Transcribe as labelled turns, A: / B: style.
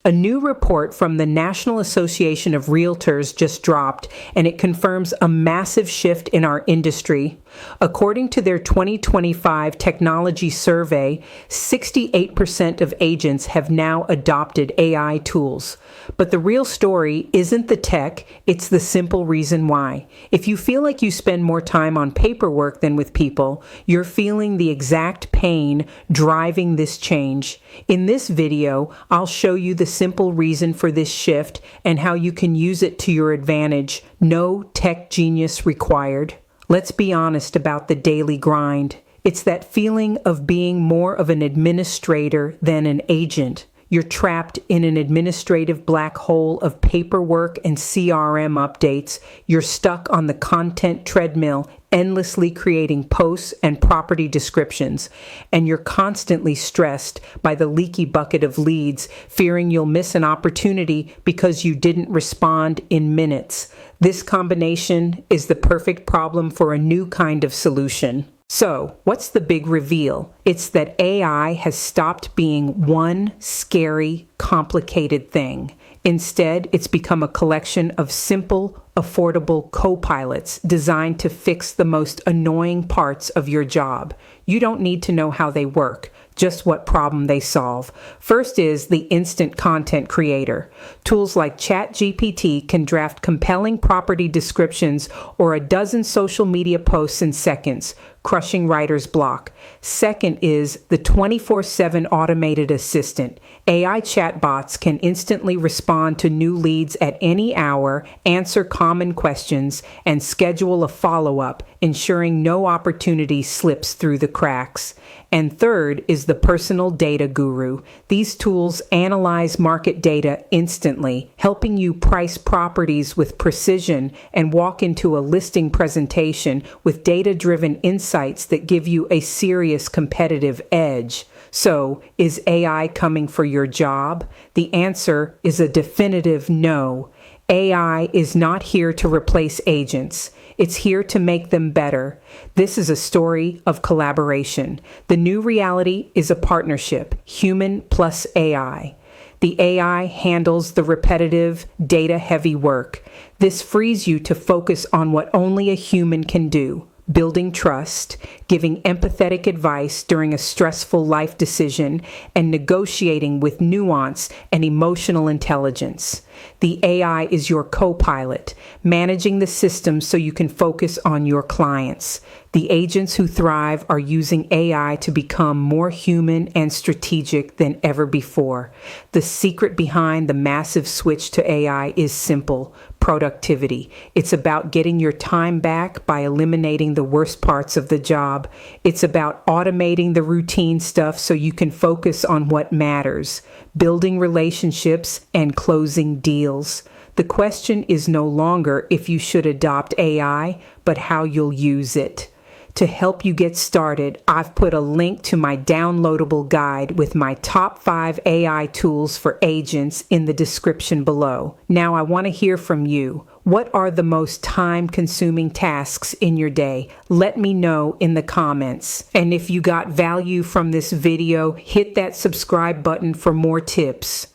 A: A new report from the National Association of Realtors just dropped, and it confirms a massive shift in our industry. According to their 2025 technology survey, 68% of agents have now adopted AI tools. But the real story isn't the tech, it's the simple reason why. If you feel like you spend more time on paperwork than with people, you're feeling the exact pain driving this change. In this video, I'll show you the simple reason for this shift and how you can use it to your advantage. No tech genius required. Let's be honest about the daily grind. It's that feeling of being more of an administrator than an agent. You're trapped in an administrative black hole of paperwork and CRM updates. You're stuck on the content treadmill, endlessly creating posts and property descriptions. And you're constantly stressed by the leaky bucket of leads, fearing you'll miss an opportunity because you didn't respond in minutes. This combination is the perfect problem for a new kind of solution. So, what's the big reveal? It's that AI has stopped being one scary, complicated thing. Instead, it's become a collection of simple, affordable co-pilots designed to fix the most annoying parts of your job. You don't need to know how they work, just what problem they solve. First is the instant content creator. Tools like ChatGPT can draft compelling property descriptions or a dozen social media posts in seconds, crushing writer's block. Second is the 24/7 automated assistant. AI chatbots can instantly respond to new leads at any hour, answer common questions, and schedule a follow-up, ensuring no opportunity slips through the cracks. And third is the personal data guru. These tools analyze market data instantly, helping you price properties with precision and walk into a listing presentation with data-driven insights that give you a serious competitive edge. So, is AI coming for your job? The answer is a definitive no. AI is not here to replace agents. It's here to make them better. This is a story of collaboration. The new reality is a partnership, human plus AI. The AI handles the repetitive, data-heavy work. This frees you to focus on what only a human can do. Building trust, giving empathetic advice during a stressful life decision, and negotiating with nuance and emotional intelligence. The AI is your co-pilot, managing the system so you can focus on your clients. The agents who thrive are using AI to become more human and strategic than ever before. The secret behind the massive switch to AI is simple: productivity. It's about getting your time back by eliminating the worst parts of the job. It's about automating the routine stuff so you can focus on what matters, building relationships and closing deals. The question is no longer if you should adopt AI, but how you'll use it. To help you get started, I've put a link to my downloadable guide with my top 5 AI tools for agents in the description below. Now I want to hear from you. What are the most time-consuming tasks in your day? Let me know in the comments. And if you got value from this video, hit that subscribe button for more tips.